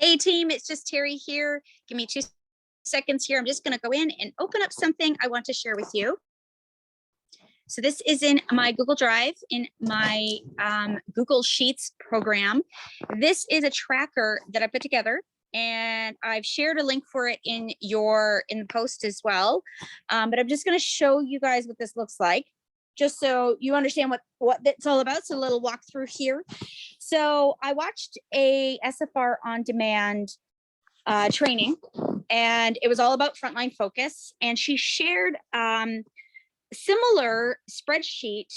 Hey team, it's just Terry here. Give me 2 seconds here. I'm just going to go in and open up something I want to share with you. So this is in my Google Drive, in my Google Sheets program. This is a tracker that I put together, and I've shared a link for it in the post as well. But I'm just going to show you guys what this looks like, just so you understand what it's all about. So a little walkthrough here. So I watched a SFR on demand training, and it was all about Frontline Focus, and she shared similar spreadsheet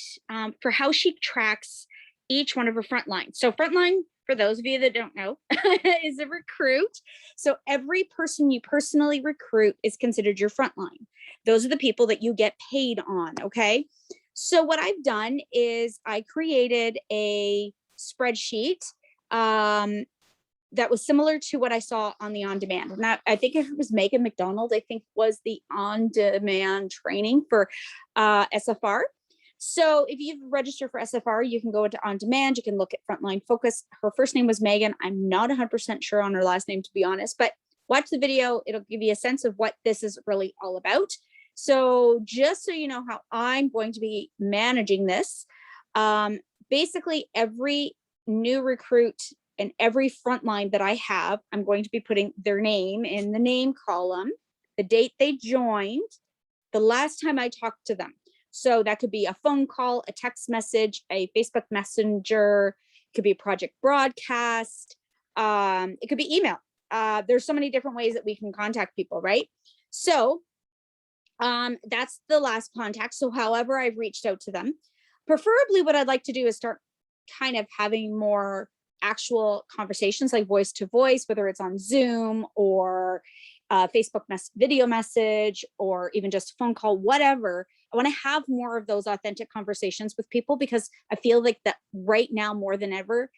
for how she tracks each one of her frontline. So Frontline, for those of you that don't know, is a recruit. So every person you personally recruit is considered your frontline. Those are the people that you get paid on, okay? So what I've done is I created a spreadsheet that was similar to what I saw on the on-demand. And that, I think it was Megan McDonald, I think was the on-demand training for SFR. So if you've registered for SFR, you can go into on-demand, you can look at Frontline Focus. Her first name was Megan. I'm not 100% sure on her last name, to be honest, but watch the video. It'll give you a sense of what this is really all about. So just so you know how I'm going to be managing this, basically every new recruit and every frontline that I have, I'm going to be putting their name in the name column, the date they joined, the last time I talked to them. So that could be a phone call, a text message, a Facebook Messenger, it could be a project broadcast, it could be email. There's so many different ways that we can contact people, right? So that's the last contact. So however I've reached out to them, preferably what I'd like to do is start kind of having more actual conversations, like voice to voice, whether it's on Zoom or Facebook video message, or even just a phone call, whatever. I want to have more of those authentic conversations with people, because I feel like that right now more than ever,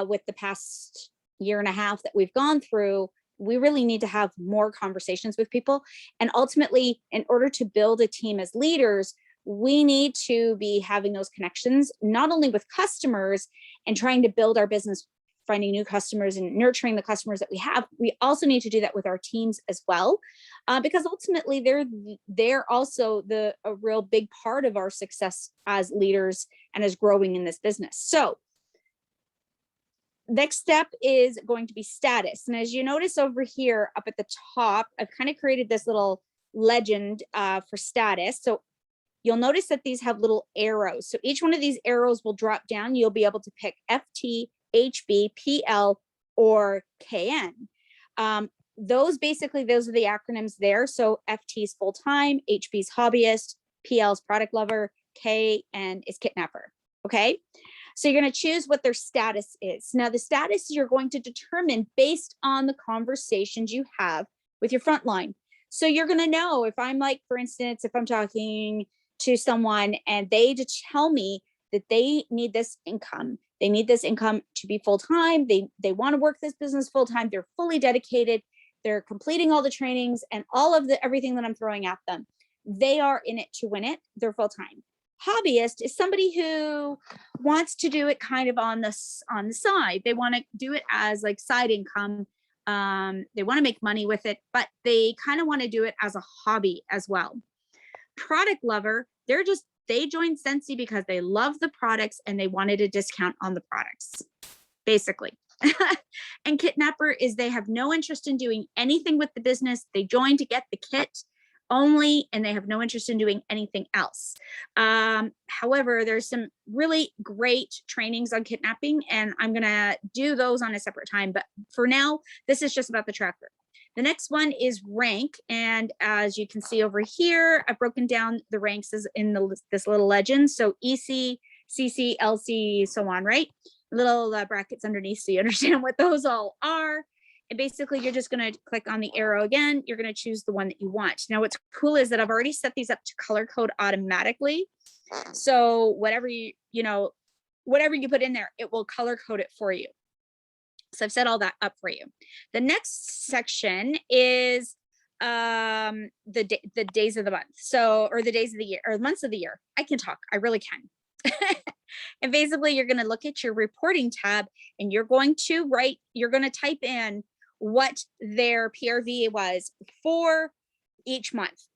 with the past year and a half that we've gone through, we really need to have more conversations with people. And ultimately, in order to build a team as leaders, we need to be having those connections, not only with customers and trying to build our business, finding new customers and nurturing the customers that we have. We also need to do that with our teams as well, because ultimately they're also a real big part of our success as leaders and as growing in this business. So next step is going to be status. And as you notice over here up at the top, I've kind of created this little legend for status. So you'll notice that these have little arrows. So each one of these arrows will drop down. You'll be able to pick FT, HB, PL, or KN. Those are the acronyms there. So FT is full-time, HB is hobbyist, PL is product lover, KN is kidnapper. Okay. So you're going to choose what their status is. Now the status you're going to determine based on the conversations you have with your frontline. So you're going to know if I'm like, for instance, if I'm talking to someone and they just tell me that they need this income, they need this income to be full-time, they want to work this business full-time, they're fully dedicated, they're completing all the trainings and all of everything that I'm throwing at them, they are in it to win it, they're full-time. Hobbyist is somebody who wants to do it kind of on the side. They want to do it as like side income. They want to make money with it, but they kind of want to do it as a hobby as well. Product lover, they joined Scentsy because they love the products and they wanted a discount on the products, basically. And kidnapper is they have no interest in doing anything with the business. They joined to get the kit only, and they have no interest in doing anything else. However, there's some really great trainings on kidnapping, and I'm gonna do those on a separate time. But for now, this is just about the tracker. The next one is rank. And as you can see over here, I've broken down the ranks as in this little legend. So EC, CC, LC, so on, right? Little brackets underneath so you understand what those all are. And basically you're just going to click on the arrow again. You're going to choose the one that you want. Now what's cool is that I've already set these up to color code automatically. So whatever you put in there, it will color code it for you. So I've set all that up for you. The next section is the days of the month. So, or the days of the year, or months of the year. I can talk, I really can. And basically you're going to look at your reporting tab and you're going to type in what their PRV was for each month.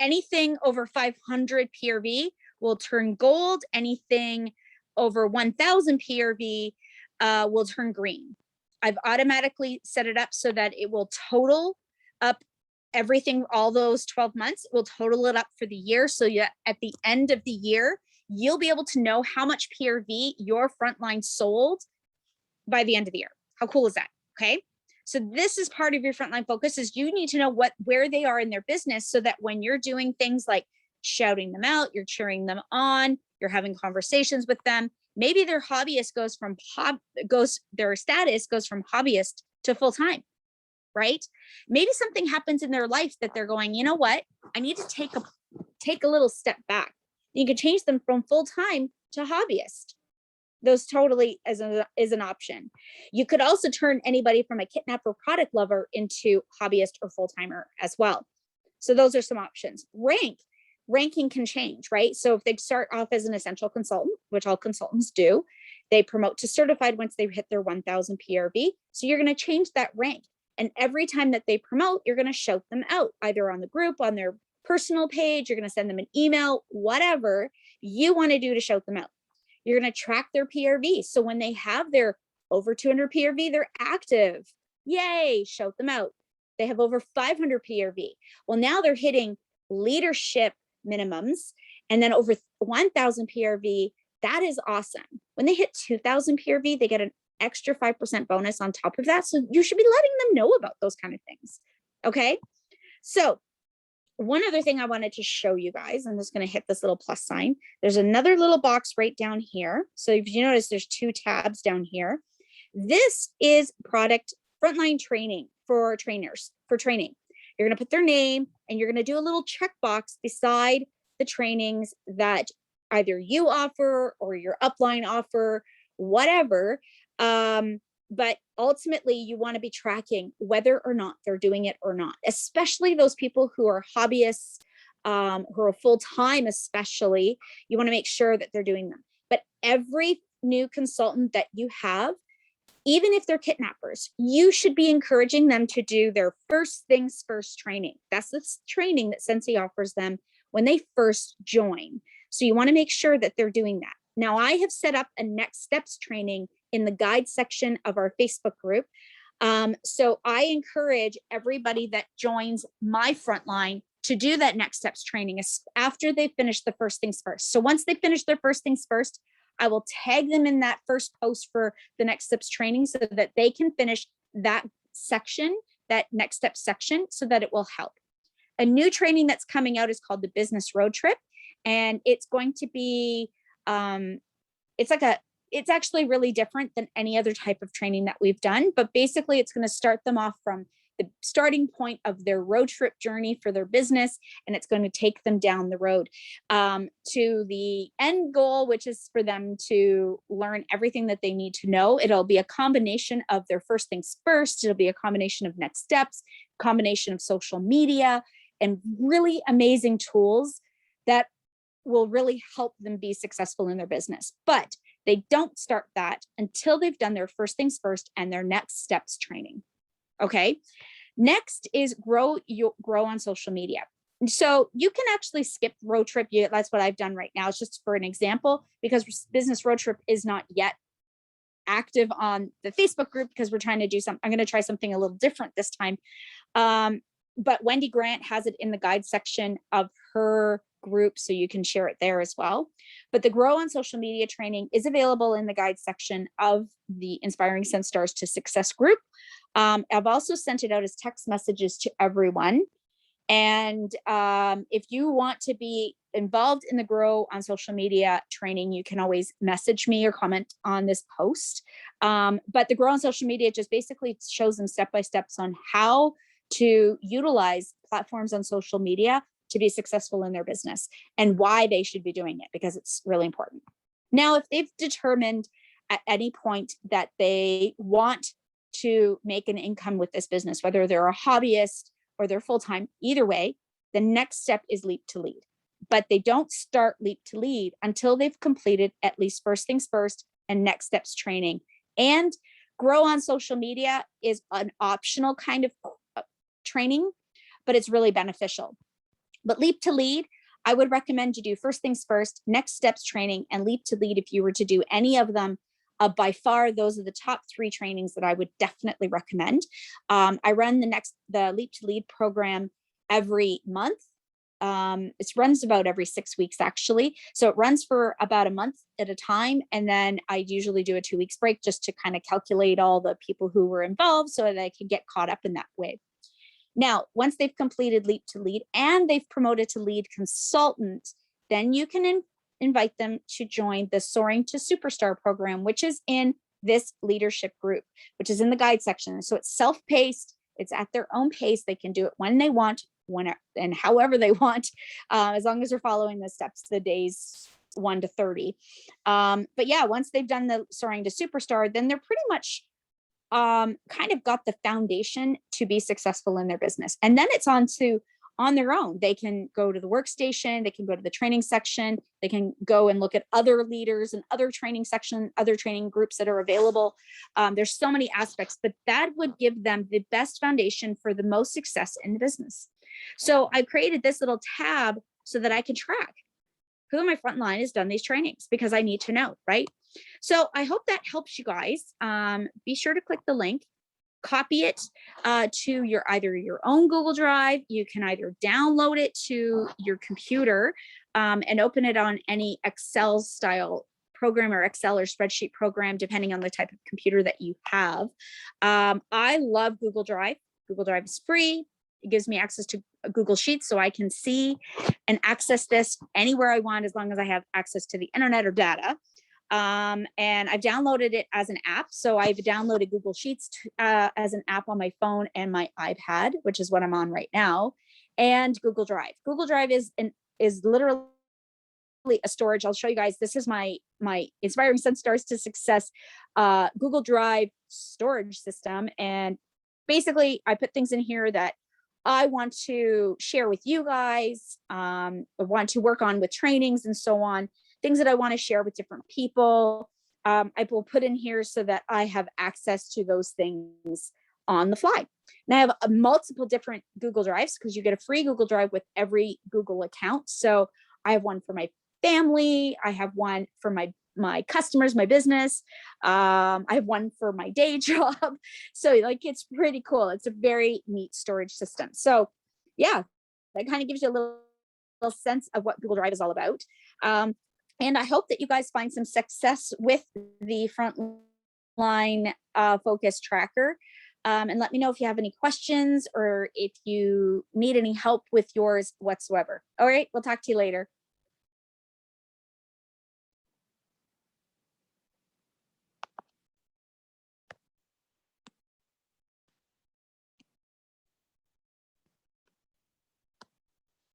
Anything over 500 PRV will turn gold. Anything over 1000 PRV will turn green. I've automatically set it up so that it will total up everything, all those 12 months, will total it up for the year. So at the end of the year, you'll be able to know how much PRV your frontline sold by the end of the year. How cool is that? Okay. So this is part of your frontline focus, is you need to know where they are in their business, so that when you're doing things like shouting them out, you're cheering them on, you're having conversations with them. Maybe their hobbyist their status goes from hobbyist to full-time, right? Maybe something happens in their life that they're going, you know what? I need to take a little step back. You can change them from full-time to hobbyist. Those totally is an option. You could also turn anybody from a kidnapper product lover into hobbyist or full-timer as well. So those are some options. Ranking can change, right? So if they start off as an essential consultant, which all consultants do, they promote to certified once they hit their 1000 PRV. So you're going to change that rank. And every time that they promote, you're going to shout them out, either on the group, on their personal page, you're going to send them an email, whatever you want to do to shout them out. You're going to track their PRV. So when they have their over 200 PRV, they're active. Yay, shout them out. They have over 500 PRV. Well, now they're hitting leadership minimums, and then over 1000 PRV. That is awesome. When they hit 2000 PRV, they get an extra 5% bonus on top of that. So you should be letting them know about those kind of things. Okay. So one other thing I wanted to show you guys, I'm just going to hit this little plus sign. There's another little box right down here. So if you notice, there's 2 tabs down here. This is product frontline training for trainers, for training. You're going to put their name, and you're going to do a little checkbox beside the trainings that either you offer or your upline offer, whatever. But ultimately, you want to be tracking whether or not they're doing it or not, especially those people who are hobbyists, who are full-time, especially. You want to make sure that they're doing them. But every new consultant that you have, even if they're kidnappers, you should be encouraging them to do their first things first training. That's the training that Scentsy offers them when they first join. So you want to make sure that they're doing that. Now, I have set up a next steps training in the guide section of our Facebook group. So I encourage everybody that joins my frontline to do that next steps training after they finish the first things first. So once they finish their first things first, I will tag them in that first post for the next steps training so that they can finish that section, that next step section, so that it will help. A new training that's coming out is called the Business Road Trip. And it's going to be, it's actually really different than any other type of training that we've done, but basically it's going to start them off from the starting point of their road trip journey for their business, and it's going to take them down the road to the end goal, which is for them to learn everything that they need to know. It'll be a combination of their first things first. It'll be a combination of next steps, combination of social media, and really amazing tools that will really help them be successful in their business. But they don't start that until they've done their first things first and their next steps training. Okay. Next is grow on social media. So you can actually skip road trip. That's what I've done right now. It's just for an example, because Business Road Trip is not yet active on the Facebook group, because we're trying to do something. I'm going to try something a little different this time. But Wendy Grant has it in the guide section of her group, so you can share it there as well. But the Grow on Social Media training is available in the guide section of the Inspiring Scent Stars to Success group. I've also sent it out as text messages to everyone. And if you want to be involved in the Grow on Social Media training, you can always message me or comment on this post. But the Grow on Social Media just basically shows them step-by-steps on how to utilize platforms on social media to be successful in their business and why they should be doing it, because it's really important. Now, if they've determined at any point that they want to make an income with this business, whether they're a hobbyist or they're full-time, either way, the next step is Leap to Lead. But they don't start Leap to Lead until they've completed at least first things first and next steps training, and Grow on social media is an optional kind of training, but it's really beneficial. But Leap to Lead, I would recommend you do first things first, next steps training, and Leap to Lead. If you were to do any of them, by far, those are the top 3 trainings that I would definitely recommend. I run the Leap to Lead program every month. It runs about every 6 weeks, actually. So it runs for about a month at a time. And then I usually do a 2 weeks break just to kind of calculate all the people who were involved so that I can get caught up in that way. Now, once they've completed Leap to Lead and they've promoted to lead consultant, then you can invite them to join the Soaring to Superstar program, which is in this leadership group, which is in the guide section. So it's self-paced, it's at their own pace. They can do it when they want, when and however they want, as long as they're following the steps, the days 1 to 30. But yeah, once they've done the Soaring to Superstar, then they're pretty much kind of got the foundation to be successful in their business. And then it's on their own. They can go to the workstation, they can go to the training section, they can go and look at other leaders and other training section, other training groups that are available. There's so many aspects, but that would give them the best foundation for the most success in the business. So I created this little tab so that I can track who in my frontline has done these trainings, because I need to know, right? So I hope that helps you guys. Be sure to click the link, copy it to either your own Google Drive. You can either download it to your computer and open it on any Excel style program or Excel or spreadsheet program, depending on the type of computer that you have. I love Google Drive. Google Drive is free. It gives me access to Google Sheets, so I can see and access this anywhere I want, as long as I have access to the internet or data. And I've downloaded it as an app. So I've downloaded Google Sheets as an app on my phone and my iPad, which is what I'm on right now, and Google Drive. Google Drive is literally a storage. I'll show you guys. This is my Inspiring Scent Stars to Success Google Drive storage system. And basically I put things in here that I want to share with you guys, I want to work on with trainings and so on, things that I want to share with different people. I will put in here so that I have access to those things on the fly. And I have multiple different Google Drives, because you get a free Google Drive with every Google account. So I have one for my family. I have one for my customers, my business. I have one for my day job. So like, it's pretty cool. It's a very neat storage system. So yeah, that kind of gives you a little sense of what Google Drive is all about. And I hope that you guys find some success with the Frontline Focus Tracker. And let me know if you have any questions or if you need any help with yours whatsoever. All right, we'll talk to you later.